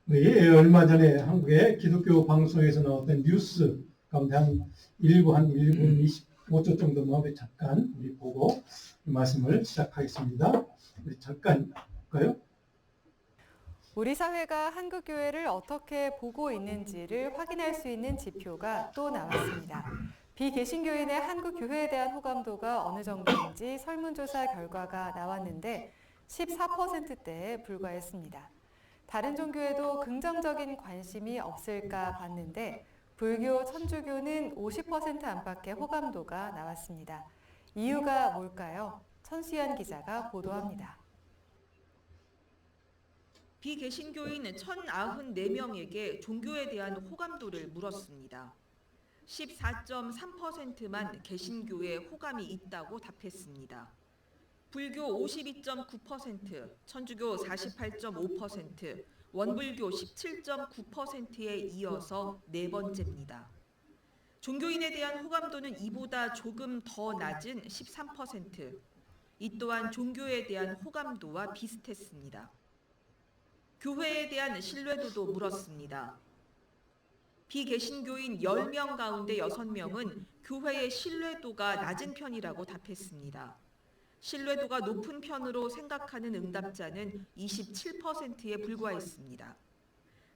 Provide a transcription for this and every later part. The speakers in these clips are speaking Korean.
우리 얼마 전에 한국의 기독교 방송에서 나왔던 뉴스 가운데 한 1분 25초 정도만 잠깐 우리 보고 말씀을 시작하겠습니다. 우리 잠깐 볼까요? 우리 사회가 한국교회를 어떻게 보고 있는지를 확인할 수 있는 지표가 또 나왔습니다. 비개신교인의 한국교회에 대한 호감도가 어느 정도인지 설문조사 결과가 나왔는데 14%대에 불과했습니다. 다른 종교에도 긍정적인 관심이 없을까 봤는데 불교, 천주교는 50% 안팎의 호감도가 나왔습니다. 이유가 뭘까요? 천수연 기자가 보도합니다. 비개신교인 1,094명에게 종교에 대한 호감도를 물었습니다. 14.3%만 개신교에 호감이 있다고 답했습니다. 불교 52.9%, 천주교 48.5%, 원불교 17.9%에 이어서 네 번째입니다. 종교인에 대한 호감도는 이보다 조금 더 낮은 13%, 이 또한 종교에 대한 호감도와 비슷했습니다. 교회에 대한 신뢰도도 물었습니다. 비개신교인 10명 가운데 6명은 교회의 신뢰도가 낮은 편이라고 답했습니다. 신뢰도가 높은 편으로 생각하는 응답자는 27%에 불과했습니다.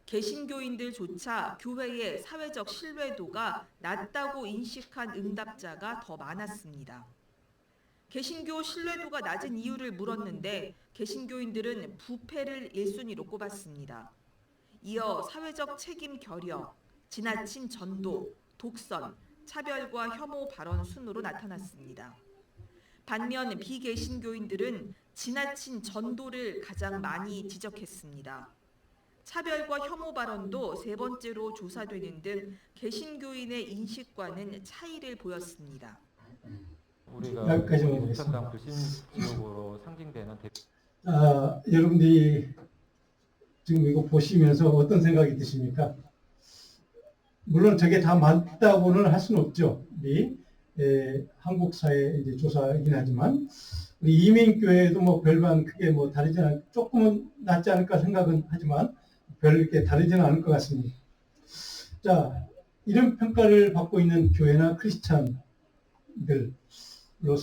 개신교인들조차 교회의 사회적 신뢰도가 낮다고 인식한 응답자가 더 많았습니다. 개신교 신뢰도가 낮은 이유를 물었는데 개신교인들은 부패를 1순위로 꼽았습니다. 이어 사회적 책임 결여, 지나친 전도, 독선, 차별과 혐오 발언 순으로 나타났습니다. 반면 비개신교인들은 지나친 전도를 가장 많이 지적했습니다. 차별과 혐오 발언도 세 번째로 조사되는 등 개신교인의 인식과는 차이를 보였습니다. 우리가 우천당 불신지옥으로 상징되는 여러분들이 지금 이거 보시면서 어떤 생각이 드십니까? 물론 저게 다 맞다고는 할 수는 없죠. 우리 한국 사회 이제 조사이긴 하지만 우리 이민교회도 뭐 별반 크게 뭐 다르지 조금은 낫지 않을까 생각은 하지만 별 이렇게 다르지는 않을 것 같습니다. 자, 이런 평가를 받고 있는 교회나 크리스찬들로서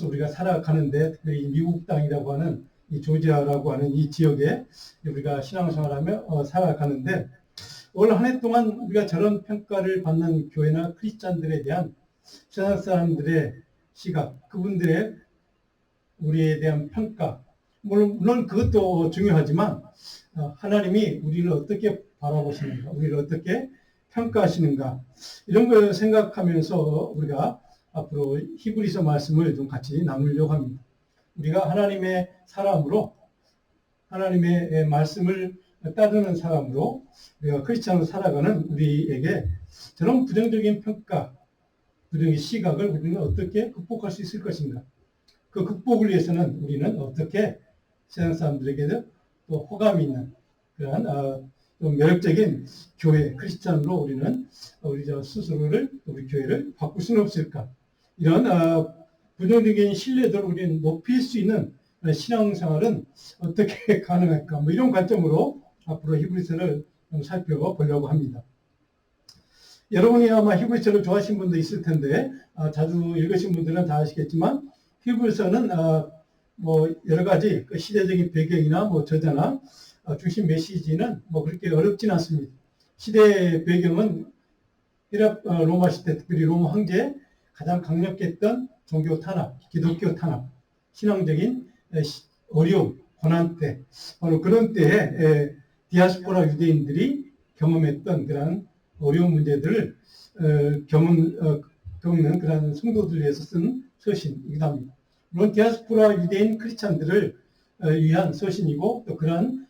우리가 살아가는데 특별히 미국 땅이라고 하는 이 조지아라고 하는 이 지역에 우리가 신앙생활하며 살아가는데 올 한 해 동안 우리가 저런 평가를 받는 교회나 크리스찬들에 대한 세상 사람들의 시각, 그분들의 우리에 대한 평가, 물론 그것도 중요하지만 하나님이 우리를 어떻게 바라보시는가, 우리를 어떻게 평가하시는가 이런 걸 생각하면서 우리가 앞으로 히브리서 말씀을 좀 같이 나누려고 합니다. 우리가 하나님의 사람으로 하나님의 말씀을 따르는 사람으로 우리가 크리스찬으로 살아가는 우리에게 저런 부정적인 평가, 부정적인 시각을 우리는 어떻게 극복할 수 있을 것인가. 그 극복을 위해서는 우리는 어떻게 세상 사람들에게도 또 호감이 있는 그러한 좀 매력적인 교회, 크리스찬으로 우리는 우리 스스로를, 우리 교회를 바꿀 수는 없을까. 이런 부정적인 신뢰도를 우리는 높일 수 있는 신앙생활은 어떻게 가능할까. 뭐 이런 관점으로 앞으로 히브리서를 좀 살펴보려고 합니다. 여러분이 아마 히브리서를 좋아하시는 분도 있을 텐데 자주 읽으신 분들은 다 아시겠지만 히브리서는 뭐 여러 가지 그 시대적인 배경이나 뭐 저자나 중심 메시지는 뭐 그렇게 어렵진 않습니다. 시대 배경은 히랍 로마 시대, 특별히 로마 황제 가장 강력했던 종교 탄압, 기독교 탄압, 신앙적인 어려움, 고난 때, 바로 그런 때에 디아스포라 유대인들이 경험했던 그런 어려운 문제들을 겪는 그런 성도들을 위해서 쓴 서신이기도 합니다. 물론 디아스포라 유대인 크리스찬들을 위한 서신이고 또 그런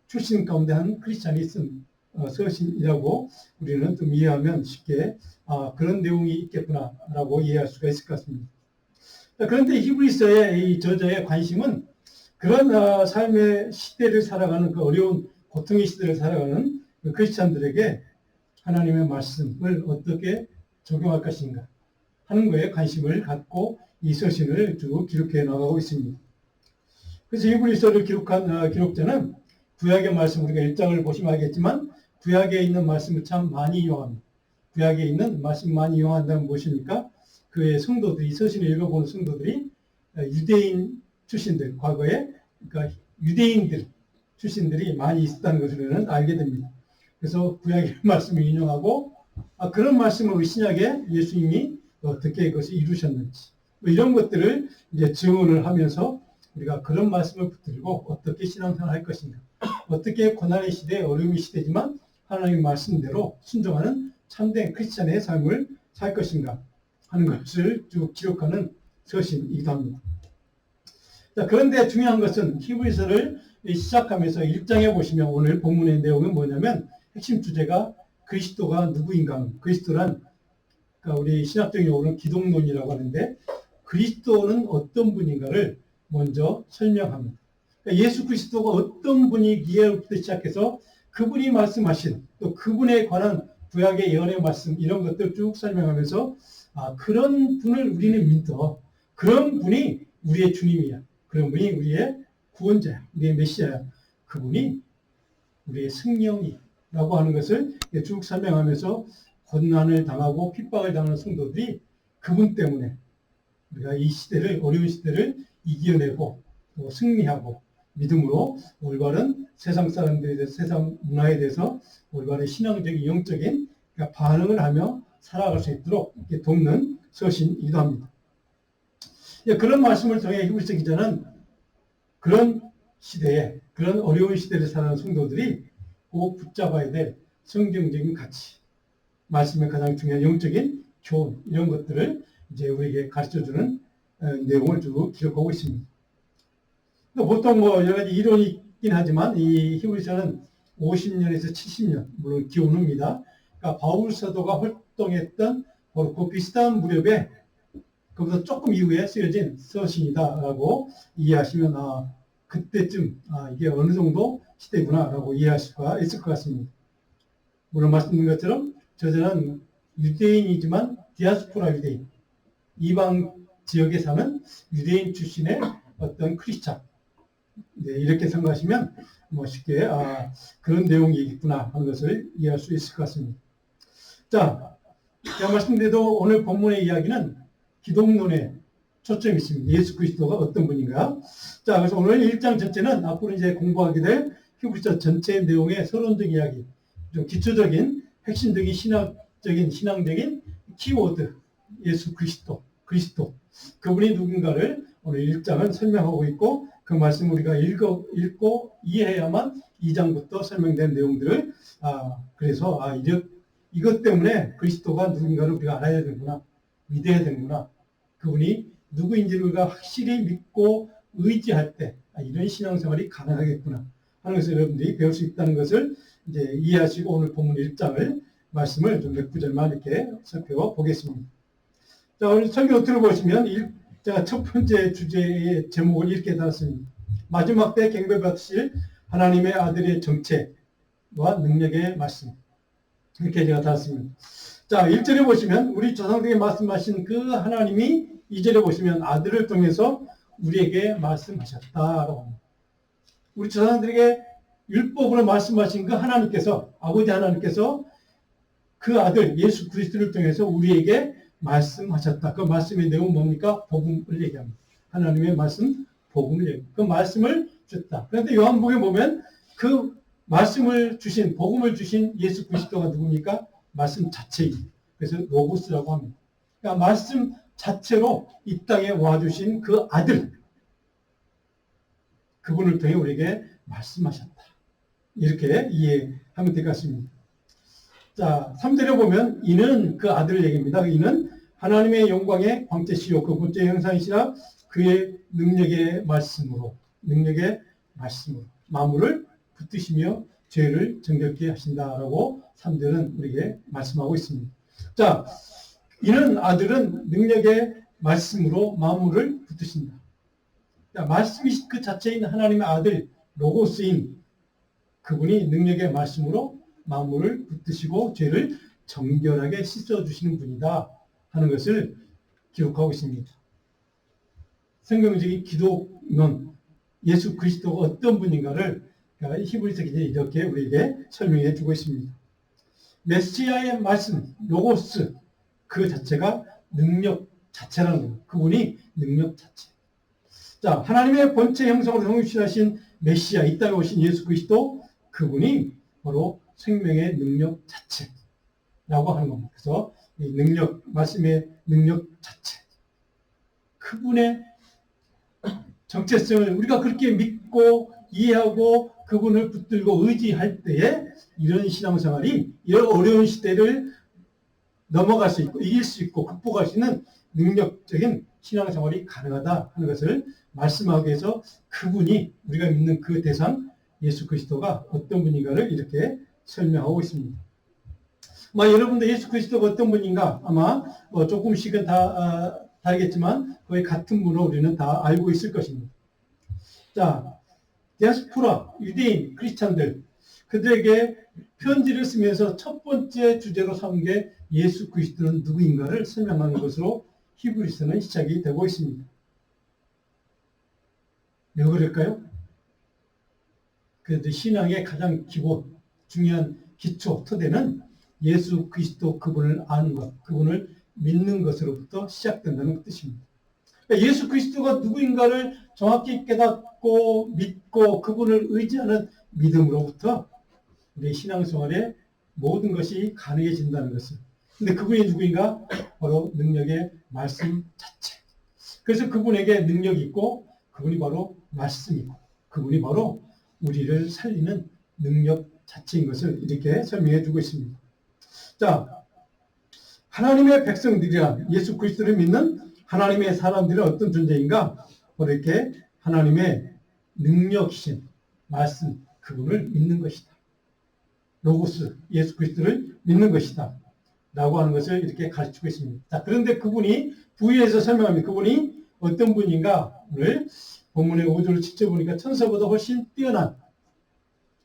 출신 가운데 한 크리스찬이 쓴 서신이라고 우리는 좀 이해하면 쉽게 그런 내용이 있겠구나라고 이해할 수가 있을 것 같습니다. 그런데 히브리서의 이 저자의 관심은 그런 삶의 시대를 살아가는 그 어려운 고통의 시대를 살아가는 그 크리스찬들에게 하나님의 말씀을 어떻게 적용할 것인가 하는 거에 관심을 갖고 이 서신을 쭉 기록해 나가고 있습니다. 그래서 히브리서를 기록한 기록자는 구약의 말씀 우리가 1장을 보시면 알겠지만 구약에 있는 말씀을 참 많이 이용합니다. 구약에 있는 말씀 많이 이용한다면 무엇입니까? 그의 성도들이 서신을 읽어보는 성도들이 유대인 출신들 과거에 그러니까 유대인들 출신들이 많이 있었다는 것을 우리는 알게 됩니다. 그래서 구약의 말씀을 인용하고 그런 말씀을 우리 신약에 예수님이 어떻게 그것을 이루셨는지 뭐 이런 것들을 이제 증언을 하면서 우리가 그런 말씀을 붙들고 어떻게 신앙생활을 할 것인가, 어떻게 고난의 시대, 어려움의 시대지만 하나님의 말씀대로 순종하는 참된 크리스찬의 삶을 살 것인가 하는 것을 쭉 기록하는 서신이기도 합니다. 자, 그런데 중요한 것은 히브리서를 시작하면서 1장에 보시면 오늘 본문의 내용은 뭐냐면 핵심 주제가 그리스도가 누구인가, 그리스도란 그러니까 우리 신학적인 용어로는 기독론이라고 하는데 그리스도는 어떤 분인가를 먼저 설명합니다. 그러니까 예수 그리스도가 어떤 분이기에부터 시작해서 그분이 말씀하신 또 그분에 관한 구약의 예언의 말씀 이런 것들 쭉 설명하면서 그런 분을 우리는 믿어. 그런 분이 우리의 주님이야. 그런 분이 우리의 구원자야. 우리의 메시아야. 그분이 우리의 성령이라고 하는 것을 쭉 설명하면서 고난을 당하고 핍박을 당하는 성도들이 그분 때문에 우리가 이 시대를 어려운 시대를 이겨내고 또 승리하고 믿음으로 올바른 세상 사람들에 대해서 세상 문화에 대해서 올바른 신앙적인 영적인 반응을 하며 살아갈 수 있도록 이렇게 돕는 서신이기도 합니다. 그런 말씀을 통해 히브리서 기자는 그런 시대에 그런 어려운 시대를 살아가는 성도들이 꼭 붙잡아야 될 성경적인 가치, 말씀의 가장 중요한 영적인 교훈 이런 것들을 이제 우리에게 가르쳐주는 내용을 쭉 기록하고 있습니다. 보통 뭐 여러 가지 이론이 있긴 하지만 이 히브리서는 50년에서 70년 물론 기원입니다. 그러니까 바울 사도가 활동했던 바로 그 비슷한 무렵에 그보다 조금 이후에 쓰여진 서신이다라고 이해하시면 그때쯤 이게 어느 정도 시대구나라고 이해할 수가 있을 것 같습니다. 물론 말씀드린 것처럼 저자는 유대인이지만 디아스포라 유대인, 이방 지역에 사는 유대인 출신의 어떤 크리스찬 이렇게 생각하시면 뭐 쉽게 그런 내용이 있구나 하는 것을 이해할 수 있을 것 같습니다. 자, 제가 말씀드려도 오늘 본문의 이야기는 기독론에 초점이 있습니다. 예수 그리스도가 어떤 분인가. 자, 그래서 오늘 1장 전체는 앞으로 이제 공부하게 될 히브리서 전체 내용의 서론적 이야기, 좀 기초적인 핵심적인 신앙적인 키워드, 예수 그리스도, 그분이 누군가를 오늘 1장은 설명하고 있고 그 말씀 우리가 읽고 이해해야만 2장부터 설명된 내용들을 그래서 이것 때문에 그리스도가 누군가를 우리가 알아야 되는구나, 믿어야 되는구나, 그분이 누구인지를 우리가 확실히 믿고 의지할 때 이런 신앙생활이 가능하겠구나 하는 것을 여러분들이 배울 수 있다는 것을 이제 이해하시고 오늘 본문 1장을 말씀을 좀 몇 구절만 이렇게 살펴보겠습니다. 자, 오늘 설교 들어보시면 제가 첫 번째 주제의 제목을 이렇게 달았습니다. 마지막 때 경배받으실 하나님의 아들의 정체와 능력의 말씀. 이렇게 제가 달았습니다. 자, 1절에 보시면 우리 조상들에게 말씀하신 그 하나님이 2절에 보시면 아들을 통해서 우리에게 말씀하셨다라고 합니다. 우리 조상들에게 율법으로 말씀하신 그 하나님께서, 아버지 하나님께서 그 아들 예수 그리스도를 통해서 우리에게 말씀하셨다. 그 말씀의 내용은 뭡니까? 복음을 얘기합니다. 하나님의 말씀, 복음을 얘기합니다. 그 말씀을 줬다. 그런데 요한복음에 보면 그 말씀을 주신, 복음을 주신 예수 그리스도가 누굽니까? 말씀 자체입니다. 그래서 로고스라고 합니다. 그러니까 말씀 자체로 이 땅에 와주신 그 아들, 그분을 통해 우리에게 말씀하셨다. 이렇게 이해하면 될 것 같습니다. 자, 3절에 보면 이는 그 아들 얘기입니다. 이는 하나님의 영광의 광채시요 그 본체 형상이시라 그의 능력의 말씀으로 만물을 붙드시며 죄를 정결케 하신다라고 3절은 우리에게 말씀하고 있습니다. 자, 이는 아들은 능력의 말씀으로 만물을 붙드신다. 자, 말씀이 그 자체인 하나님의 아들 로고스인 그분이 능력의 말씀으로 만물을 붙드시고 죄를 정결하게 씻어주시는 분이다 하는 것을 기록하고 있습니다. 성경적인 기독론, 예수 그리스도가 어떤 분인가를 그러니까 히브리서 기자는 이렇게 우리에게 설명해 주고 있습니다. 메시아의 말씀, 로고스 그 자체가 능력 자체라는 겁니다. 그분이 능력 자체. 자, 하나님의 본체 형상으로 성육신하신 메시아, 이 땅에 오신 예수 그리스도, 그분이 바로 생명의 능력 자체라고 하는 겁니다. 그래서 이 능력, 말씀의 능력 자체, 그분의 정체성을 우리가 그렇게 믿고 이해하고 그분을 붙들고 의지할 때에 이런 신앙생활이 이런 어려운 시대를 넘어갈 수 있고 이길 수 있고 극복할 수 있는 능력적인 신앙생활이 가능하다 하는 것을 말씀하기 위해서 그분이 우리가 믿는 그 대상 예수 그리스도가 어떤 분인가를 이렇게 설명하고 있습니다. 여러분도 예수 그리스도가 어떤 분인가 아마 조금씩은 다 다르겠지만 거의 같은 분으로 우리는 다 알고 있을 것입니다. 자, 디아스포라, 유대인, 크리스찬들 그들에게 편지를 쓰면서 첫 번째 주제로 삼은 게 예수 그리스도는 누구인가를 설명하는 것으로 히브리서는 시작이 되고 있습니다. 왜 그럴까요? 그래도 신앙의 가장 기본, 중요한 기초, 토대는 예수 그리스도 그분을 아는 것, 그분을 믿는 것으로부터 시작된다는 뜻입니다. 그러니까 예수 그리스도가 누구인가를 정확히 깨닫고 믿고 그분을 의지하는 믿음으로부터 우리 신앙생활의 모든 것이 가능해진다는 것을. 근데 그분이 누구인가? 바로 능력의 말씀 자체. 그래서 그분에게 능력이 있고 그분이 바로 말씀이고 그분이 바로 우리를 살리는 능력 자체인 것을 이렇게 설명해 주고 있습니다. 자, 하나님의 백성들이란 예수 그리스도를 믿는 하나님의 사람들은 어떤 존재인가? 바로 이렇게 하나님의 능력이신 말씀, 그분을 믿는 것이다. 로고스, 예수 그리스도를 믿는 것이다. 라고 하는 것을 이렇게 가르치고 있습니다. 자, 그런데 그분이 부위에서 설명합니다. 그분이 어떤 분인가? 오늘 본문의 5절을 지켜보니까 천사보다 훨씬 뛰어난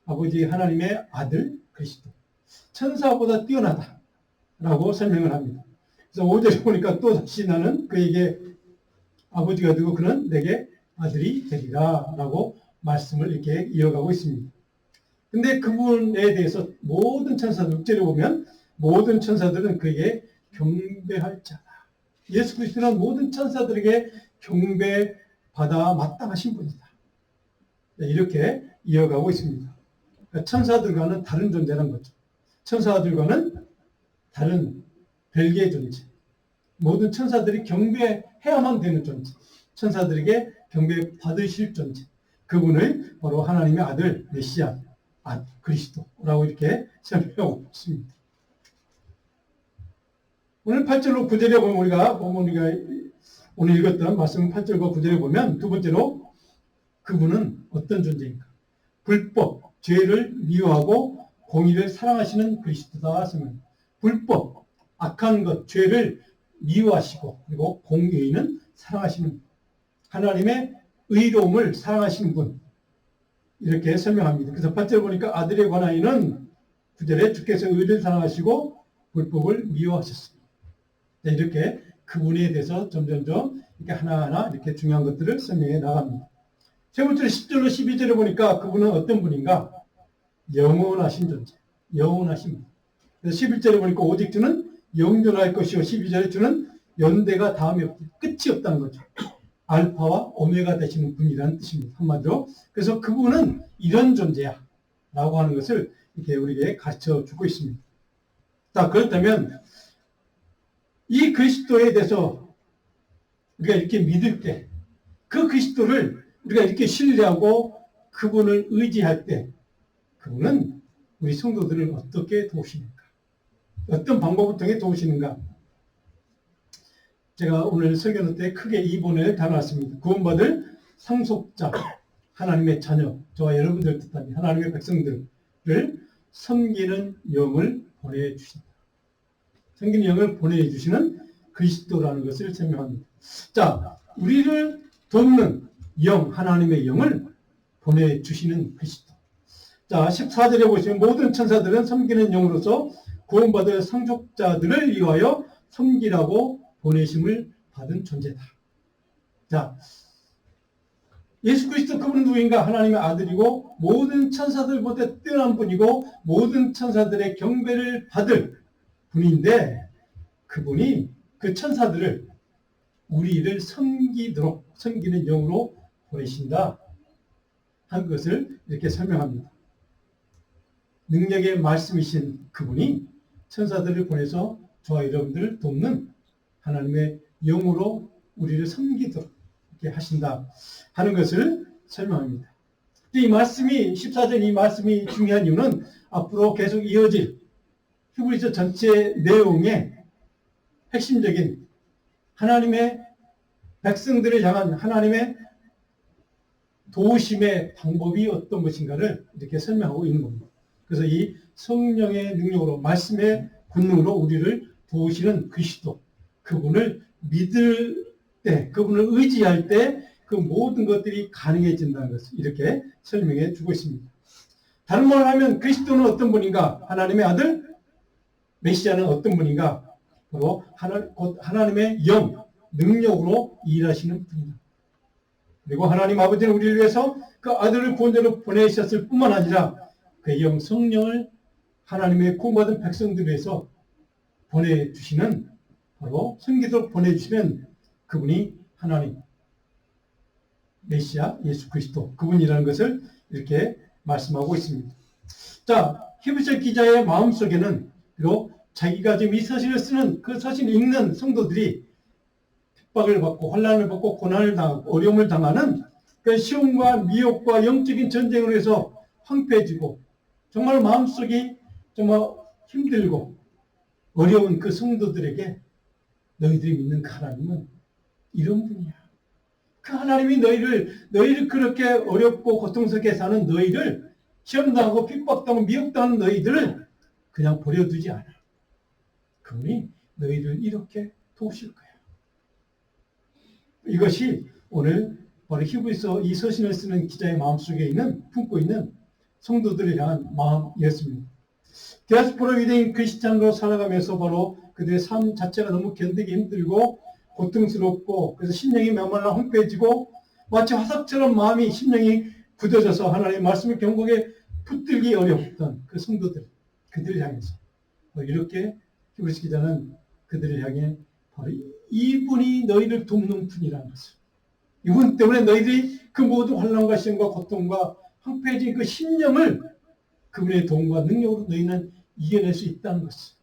아버지 하나님의 아들 그리스도. 천사보다 뛰어나다. 라고 설명을 합니다. 그래서 5절에 보니까 또 다시 나는 그에게 아버지가 되고 그는 내게 아들이 되리라. 라고 말씀을 이렇게 이어가고 있습니다. 근데 그분에 대해서 모든 천사들, 6절에 보면 모든 천사들은 그에게 경배할 자다. 예수 그리스도는 모든 천사들에게 경배받아 마땅하신 분이다. 이렇게 이어가고 있습니다. 그러니까 천사들과는 다른 존재라는 거죠. 천사들과는 다른 별개의 존재. 모든 천사들이 경배해야만 되는 존재. 천사들에게 경배받으실 존재. 그분을 바로 하나님의 아들 메시아 그리스도라고 이렇게 설명하고 있습니다. 오늘 8절로 9절에 보면 우리가 오늘 읽었던 말씀 8절과 9절에 보면 두 번째로 그분은 어떤 존재인가? 불법, 죄를 미워하고 공의를 사랑하시는 그리스도다. 불법, 악한 것, 죄를 미워하시고 그리고 공의는 사랑하시는 하나님의 의로움을 사랑하시는 분. 이렇게 설명합니다. 그래서 8절 보니까 아들에 관하여는 9절에 주께서 의를 사랑하시고 불법을 미워하셨습니다. 이렇게 그분에 대해서 점점점 이렇게 하나하나 이렇게 중요한 것들을 설명해 나갑니다. 세 번째로 10절로 12절에 보니까 그분은 어떤 분인가? 영원하신 존재. 영원하신 분. 그래서 11절에 보니까 오직 주는 영존할 것이요. 12절에 주는 연대가 다음이 없고 끝이 없다는 거죠. 알파와 오메가 되시는 분이라는 뜻입니다. 한마디로. 그래서 그분은 이런 존재야. 라고 하는 것을 이렇게 우리에게 가르쳐 주고 있습니다. 자, 그렇다면 이 그리스도에 대해서 우리가 이렇게 믿을 때 그 그리스도를 우리가 이렇게 신뢰하고 그분을 의지할 때 그분은 우리 성도들을 어떻게 도우시는가? 어떤 방법을 통해 도우시는가? 제가 오늘 설교는 때 크게 2번을 다뤄왔습니다. 구원받을 상속자, 하나님의 자녀, 저와 여러분들 뜻합니다. 하나님의 백성들을 섬기는 영을 보내주신다. 섬기는 영을 보내주시는 그리스도라는 것을 설명합니다. 자, 우리를 돕는 영, 하나님의 영을 보내주시는 그리스도. 자, 14절에 보시면 모든 천사들은 섬기는 영으로서 구원받을 상속자들을 위하여 섬기라고 보내심을 받은 존재다. 자, 예수 그리스도 그분은 누구인가? 하나님의 아들이고 모든 천사들보다 뛰어난 분이고 모든 천사들의 경배를 받을 분인데 그분이 그 천사들을 우리를 섬기는 영으로 보내신다 한 것을 이렇게 설명합니다. 능력의 말씀이신 그분이 천사들을 보내서 저와 여러분들을 돕는 하나님의 영으로 우리를 섬기도록 이렇게 하신다 하는 것을 설명합니다. 이 말씀이 14절 이 말씀이 중요한 이유는 앞으로 계속 이어질 히브리서 전체 내용의 핵심적인 하나님의 백성들을 향한 하나님의 도우심의 방법이 어떤 것인가를 이렇게 설명하고 있는 겁니다. 그래서 이 성령의 능력으로 말씀의 권능으로 우리를 도우시는 그리스도 그분을 믿을 때 그분을 의지할 때 그 모든 것들이 가능해진다는 것을 이렇게 설명해 주고 있습니다. 다른 말로 하면 그리스도는 어떤 분인가? 하나님의 아들 메시아는 어떤 분인가? 바로 하나님의 영 능력으로 일하시는 분이다. 그리고 하나님 아버지는 우리를 위해서 그 아들을 구원자로 보내셨을 뿐만 아니라 그 영 성령을 하나님의 구원받은 백성들 위해서 보내주시는 바로 섬기도록 보내주시는 그분이 하나님 메시아 예수 그리스도 그분이라는 것을 이렇게 말씀하고 있습니다. 자, 히브리서 기자의 마음속에는 비록 자기가 지금 이 서신을 쓰는 그 서신을 읽는 성도들이 핍박을 받고 혼란을 받고 고난을 당하고 어려움을 당하는 그 시험과 미혹과 영적인 전쟁으로 해서 황폐해지고 정말 마음속이 정말 힘들고 어려운 그 성도들에게 너희들이 믿는 그 하나님은 이런 분이야. 그 하나님이 너희를 그렇게 어렵고 고통스럽게 사는 너희를 시험당하고 핍박당하고 미혹당하는 너희들을 그냥 버려두지 않아. 그분이 너희를 이렇게 도우실 거야. 이것이 오늘 바로 히브리서 이 서신을 쓰는 기자의 마음속에 품고 있는 성도들을 향한 마음이었습니다. 디아스포라 유대인 크리스찬으로 살아가면서 바로 그들의 삶 자체가 너무 견디기 힘들고 고통스럽고 그래서 심령이 메말라 황폐해지고 마치 화석처럼 마음이 심령이 굳어져서 하나님의 말씀을 경고에 붙들기 어려웠던 그 성도들 그들을 향해서 이렇게 히브리서 기자는 그들을 향해 바로 이분이 너희를 돕는 분이라는 것을 이분 때문에 너희들이 그 모든 환난과 시험과 고통과 황폐해진 그 심령을 그분의 도움과 능력으로 너희는 이겨낼 수 있다는 것을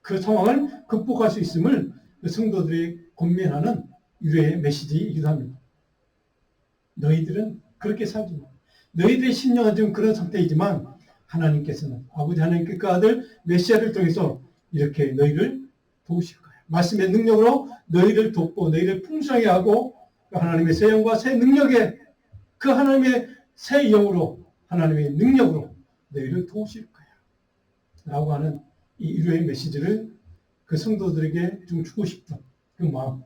그 상황을 극복할 수 있음을 그 성도들이 권면하는 유래의 메시지이기도 합니다. 너희들은 그렇게 살지 마. 너희들의 심령은 지금 그런 상태이지만 하나님께서는 아버지 하나님께 그 아들 메시아를 통해서 이렇게 너희를 도우실 거예요. 말씀의 능력으로 너희를 돕고 너희를 풍성하게 하고 하나님의 새 영과 새 능력에 그 하나님의 새 영으로 하나님의 능력으로 너희를 도우실 거야. 라고 하는 이 유래의 메시지를 그 성도들에게 좀 주고 싶은 그 마음.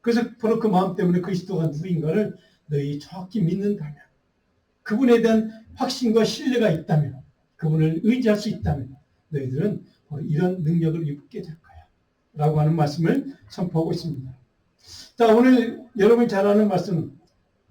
그래서 바로 그 마음 때문에 그리스도가 누구인가를 너희 정확히 믿는다면 그분에 대한 확신과 신뢰가 있다면 그분을 의지할 수 있다면 너희들은 바로 이런 능력을 입게 될 거야. 라고 하는 말씀을 선포하고 있습니다. 자, 오늘 여러분이 잘 아는 말씀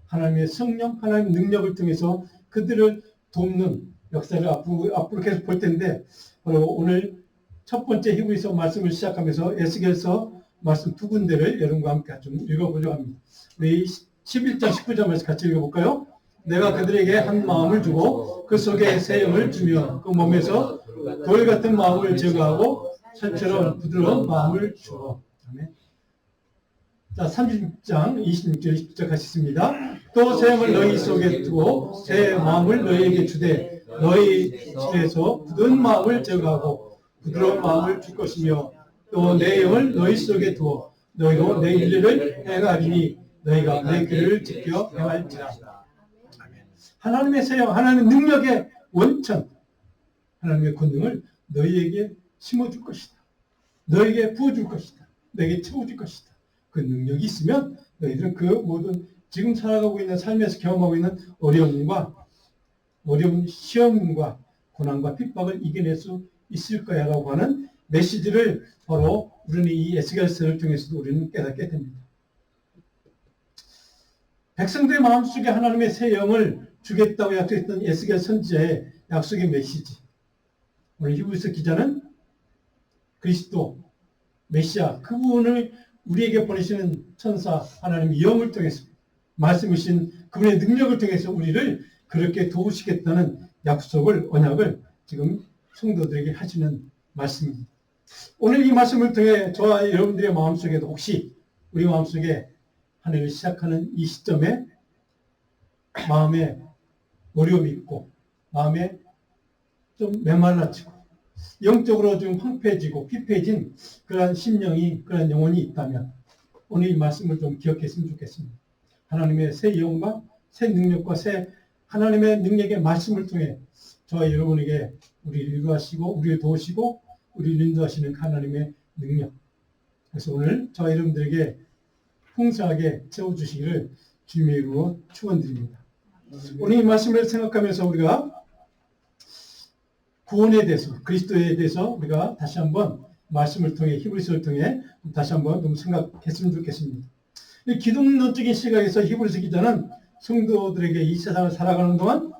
하나님의 성령, 하나님의 능력을 통해서 그들을 돕는 역사를 앞으로 계속 볼 텐데 바로 오늘 첫 번째 히브리서 말씀을 시작하면서 에스겔서 말씀 두 군데를 여러분과 함께 좀 읽어보려고 합니다. 우리 11장 19절 말씀 같이 읽어볼까요? 내가 그들에게 한 마음을 주고 그 속에 새 영을 주며 그 몸에서 돌 같은 마음을 제거하고 철처럼 부드러운 마음을 주어. 아멘. 자, 30장 26절 20절 같이 읽습니다. 또 새 영을 너희 속에 두고 새 마음을 너희에게 주되 너희 집에서 굳은 마음을 제거하고 부드러운 마음을 줄 것이며 또 내 영을 너희 속에 두어 너희로 내 일을 행하리니 너희가 내 길을 지켜 행할지라. 하나님의 새 영, 하나님의 능력의 원천, 하나님의 권능을 너희에게 심어줄 것이다. 너희에게 부어줄 것이다. 너희에게 채워줄 것이다. 그 능력이 있으면 너희들은 그 모든 지금 살아가고 있는 삶에서 경험하고 있는 어려운 시험과 고난과 핍박을 이겨낼 수 있을 거야 라고 하는 메시지를 바로 우리는 이 에스겔서를 통해서도 우리는 깨닫게 됩니다. 백성들의 마음속에 하나님의 새 영을 주겠다고 약속했던 에스겔 선지자의 약속의 메시지. 오늘 히브리서 기자는 그리스도, 메시아, 그분을 우리에게 보내시는 천사 하나님의 영을 통해서 말씀이신 그분의 능력을 통해서 우리를 그렇게 도우시겠다는 약속을, 언약을 지금 성도들에게 하시는 말씀입니다. 오늘 이 말씀을 통해 저와 여러분들의 마음속에도 혹시 우리 마음속에 한 해를 시작하는 이 시점에 마음에 어려움이 있고 마음에 좀 메말라지고 영적으로 좀 황폐해지고 피폐해진 그러한 심령이, 그러한 영혼이 있다면 오늘 이 말씀을 좀 기억했으면 좋겠습니다. 하나님의 새 영과 새 능력과 새 하나님의 능력의 말씀을 통해 저와 여러분에게 우리를 위로하시고 우리를 도우시고 우리를 인도하시는 하나님의 능력. 그래서 오늘 저와 여러분들에게 풍성하게 채워주시기를 주님의 이름으로 축원드립니다. 오늘 이 말씀을 생각하면서 우리가 구원에 대해서, 그리스도에 대해서 우리가 다시 한번 말씀을 통해, 히브리서를 통해 다시 한번 좀 생각했으면 좋겠습니다. 이 기독론적인 시각에서 히브리서 기자는 성도들에게 이 세상을 살아가는 동안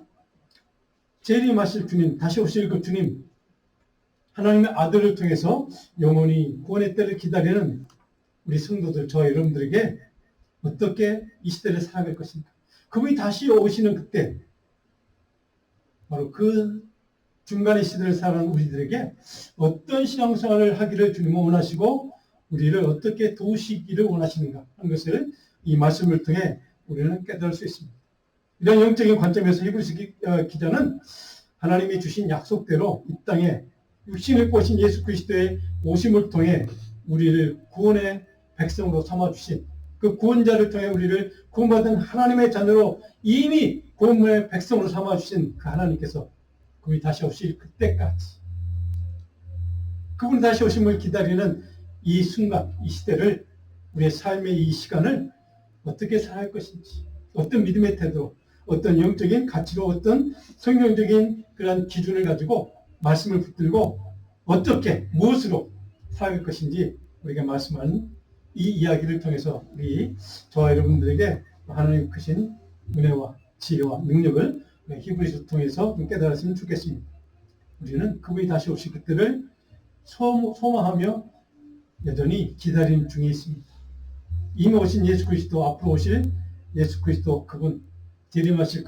재림하실 주님, 다시 오실 그 주님, 하나님의 아들을 통해서 영원히 구원의 때를 기다리는 우리 성도들, 저와 여러분들에게 어떻게 이 시대를 살아갈 것인가. 그분이 다시 오시는 그때, 바로 그 중간의 시대를 살아가는 우리들에게 어떤 신앙생활을 하기를 주님은 원하시고 우리를 어떻게 도우시기를 원하시는가 하는 것을 이 말씀을 통해 우리는 깨달을 수 있습니다. 이런 영적인 관점에서 히브리서 기자는 하나님이 주신 약속대로 이 땅에 육신을 보신 예수 그리스도의 오심을 통해 우리를 구원의 백성으로 삼아주신 그 구원자를 통해 우리를 구원받은 하나님의 자녀로 이미 구원의 백성으로 삼아주신 그 하나님께서 그분이 다시 오실 그때까지 그분이 다시 오심을 기다리는 이 순간, 이 시대를 우리의 삶의 이 시간을 어떻게 살아갈 것인지, 어떤 믿음의 태도, 어떤 영적인 가치로, 어떤 성경적인 그런 기준을 가지고 말씀을 붙들고 어떻게, 무엇으로 살아갈 것인지 우리가 말씀하는 이 이야기를 통해서 우리 저와 여러분들에게 하나님의 크신 은혜와 지혜와 능력을 히브리서 통해서 깨달았으면 좋겠습니다. 우리는 그분이 다시 오실 그때를 소망하며 여전히 기다리는 중에 있습니다. 이미 오신 예수 그리스도, 앞으로 오실 예수 그리스도, 그분, 재림하실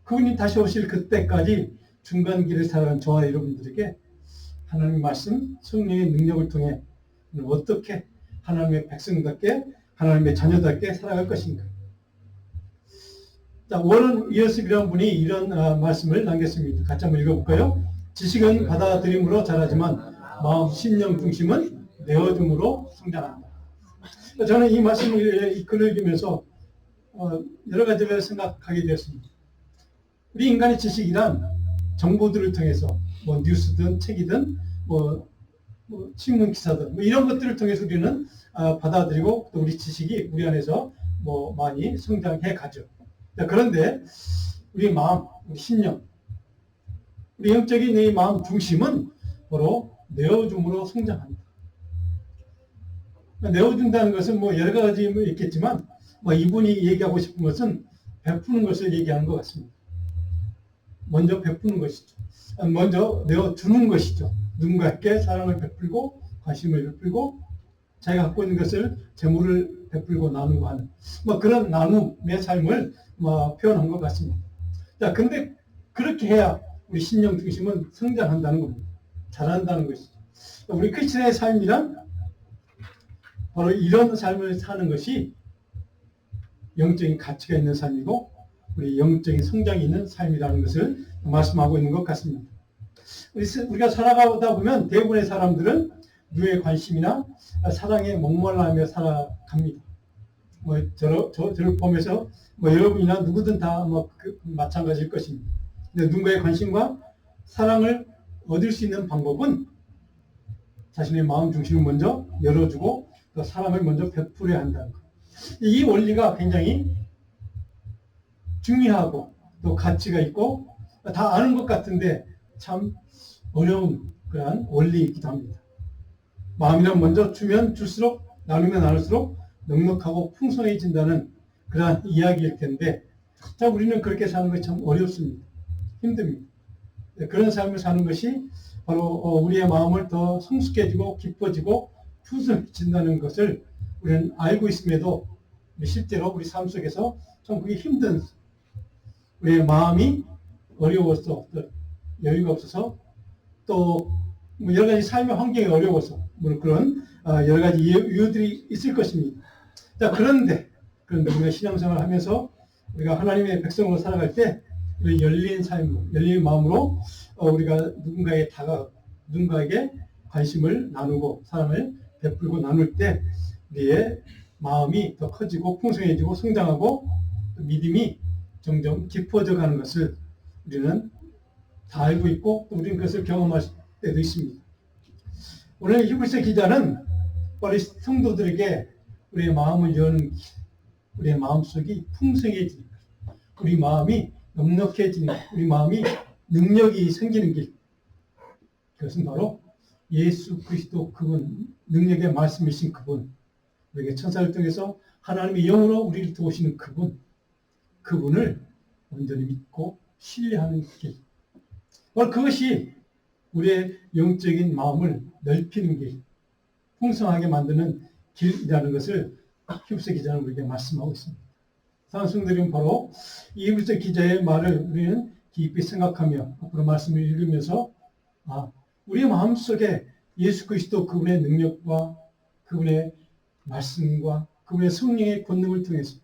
그분이 다시 오실 그때까지 중간길을 살아가는 저와 여러분들에게 하나님의 말씀, 성령의 능력을 통해 어떻게 하나님의 백성답게, 하나님의 자녀답게 살아갈 것인가. 자, 워런 위어스비라는 분이 이런 말씀을 남겼습니다. 같이 한번 읽어볼까요? 지식은 받아들임으로 자라지만 마음, 심령 중심은 내어줌으로 성장한다. 저는 이 말씀을, 이 글을 읽으면서 여러 가지를 생각하게 되었습니다. 우리 인간의 지식이란 정보들을 통해서 뭐 뉴스든 책이든 뭐 신문 기사든 뭐 이런 것들을 통해서 우리는 받아들이고 또 우리 지식이 우리 안에서 뭐 많이 성장해 가죠. 그런데 우리 마음, 우리 심령, 우리 영적인 이 마음 중심은 바로 내어줌으로 성장합니다. 내어준다는 것은 뭐 여러 가지 있겠지만 뭐 이분이 얘기하고 싶은 것은 베푸는 것을 얘기하는 것 같습니다. 먼저 베푸는 것이죠. 먼저 내어주는 것이죠. 누군가에게 사랑을 베풀고 관심을 베풀고 자기가 갖고 있는 것을 재물을 베풀고 나누고 하는 뭐 그런 나눔의 삶을 표현한 것 같습니다. 자, 근데 그렇게 해야 우리 신령 중심은 성장한다는 겁니다. 자란다는 것이죠. 우리 크리스천의 삶이란 바로 이런 삶을 사는 것이 영적인 가치가 있는 삶이고 우리 영적인 성장이 있는 삶이라는 것을 말씀하고 있는 것 같습니다. 우리가 살아가다 보면 대부분의 사람들은 누구의 관심이나 사랑에 목말라하며 살아갑니다. 저를 보면서 여러분이나 누구든 다 마찬가지일 것입니다. 근데 누군가의 관심과 사랑을 얻을 수 있는 방법은 자신의 마음 중심을 먼저 열어주고 또 사랑을 먼저 베풀어야 한다는 것. 이 원리가 굉장히 중요하고 또 가치가 있고 다 아는 것 같은데 참 어려운 그러한 원리이기도 합니다. 마음이란 먼저 주면 줄수록 나누면 나눌수록 넉넉하고 풍성해진다는 그러한 이야기일 텐데, 자, 우리는 그렇게 사는 것이 참 어렵습니다. 힘듭니다. 그런 삶을 사는 것이 바로 우리의 마음을 더 성숙해지고 깊어지고 푸석해진다는 것을 우리는 알고 있음에도 실제로 우리 삶 속에서 참 그게 힘든, 우리의 마음이 어려워서, 여유가 없어서, 또 여러 가지 삶의 환경이 어려워서, 물론 그런 여러 가지 이유들이 있을 것입니다. 자, 그런데 우리가 신앙생활을 하면서 우리가 하나님의 백성으로 살아갈 때 열린 삶으로, 열린 마음으로 우리가 누군가에게 다가가고 누군가에게 관심을 나누고 사람을 베풀고 나눌 때 우리의 마음이 더 커지고 풍성해지고 성장하고 믿음이 점점 깊어져 가는 것을 우리는 다 알고 있고 또 우리는 그것을 경험할 때도 있습니다. 오늘 히브리서 기자는 우리 성도들에게 우리의 마음을 여는 길, 우리의 마음속이 풍성해지는 것, 우리 마음이 넉넉해지는 길, 우리 마음이 능력이 생기는 길, 그것은 바로 예수 그리스도 그분, 능력의 말씀이신 그분, 우리에게 천사를 통해서 하나님의 영으로 우리를 도우시는 그분을 온전히 믿고 신뢰하는 길. 그것이 우리의 영적인 마음을 넓히는 길, 풍성하게 만드는 길이라는 것을 히브리서 기자는 우리에게 말씀하고 있습니다. 사랑하는 성도들은 바로 이 히브리서 기자의 말을 우리는 깊이 생각하며 앞으로 말씀을 읽으면서 우리의 마음속에 예수 그리스도 그분의 능력과 그분의 말씀과 그분의 성령의 권능을 통해서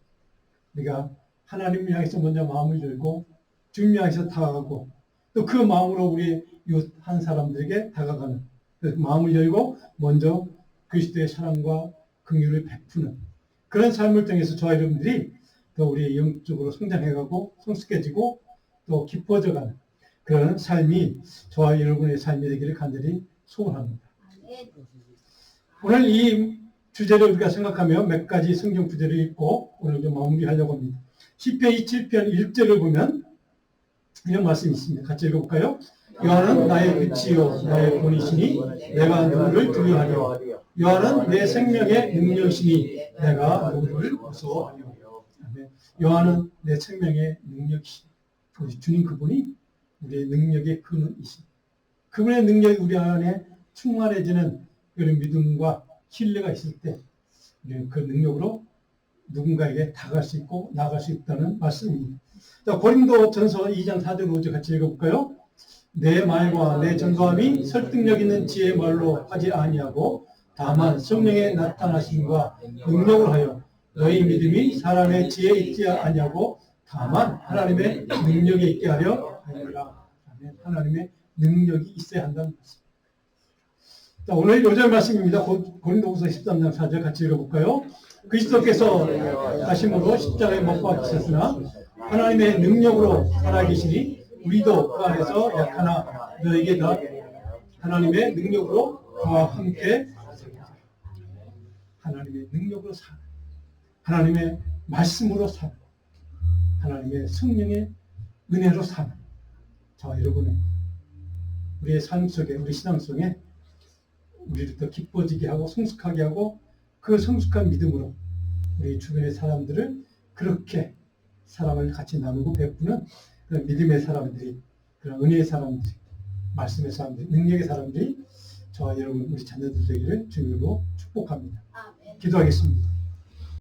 우리가 하나님을 향해서 먼저 마음을 열고 주님을 향해서 다가가고 또 그 마음으로 우리 이웃 한 사람들에게 다가가는, 그 마음을 열고 먼저 그리스도의 사랑과 긍휼을 베푸는 그런 삶을 통해서 저와 여러분들이 더 우리의 영적으로 성장해가고 성숙해지고 또 깊어져가는 그런 삶이 저와 여러분의 삶이 되기를 간절히 소원합니다. 오늘 이 주제를 우리가 생각하며 몇 가지 성경 구절을 읽고 오늘 좀 마무리하려고 합니다. 시편 27편 1절을 보면 이런 말씀이 있습니다. 같이 읽어볼까요? 여호와는 나의 빛이요 나의 본이시니 내가 누구를 두려워하리요. 여호와는 내 생명의 능력이시니 내가 누구를 무서워하리요. 여호와는 내 생명의 능력이시니 우리 주님 그분이 우리의 능력의 근원이십니다. 그분의 능력이 우리 안에 충만해지는 그런 믿음과 신뢰가 있을 때 우리는 그 능력으로 누군가에게 다가갈 수 있고 나아갈 수 있다는 말씀입니다. 자, 고린도 전서 2장 4절 5절 같이 읽어볼까요? 내 말과 내 전도함이 설득력 있는 지혜의 말로 하지 아니하고 다만 성령의 나타나심과 능력을 하여 너희 믿음이 사람의 지혜에 있지 아니하고 다만 하나님의 능력에 있게 하려 하니라. 하나님의 능력이 있어야 한다는 말씀. 자, 오늘 요절 말씀입니다. 고린도후서 13장 4절 같이 읽어볼까요? 그리스도께서 가심으로 십자가에 못 박히셨으나 하나님의 능력으로 살아계시니 우리도 그 안에서 약하나 너에게 다 하나님의 능력으로 그와 함께 하나님의 능력으로 살아, 하나님의 말씀으로 살아, 하나님의 성령의 은혜로 살아. 저와 여러분의 우리의 삶 속에, 우리 신앙 속에 우리를 더 기뻐지게 하고 성숙하게 하고 그 성숙한 믿음으로 우리 주변의 사람들을 그렇게 사랑을 같이 나누고 베푸는 그런 믿음의 사람들이, 그런 은혜의 사람들이, 말씀의 사람들이, 능력의 사람들이 저와 여러분 우리 자녀들 되기를 주님으로 축복합니다. 기도하겠습니다.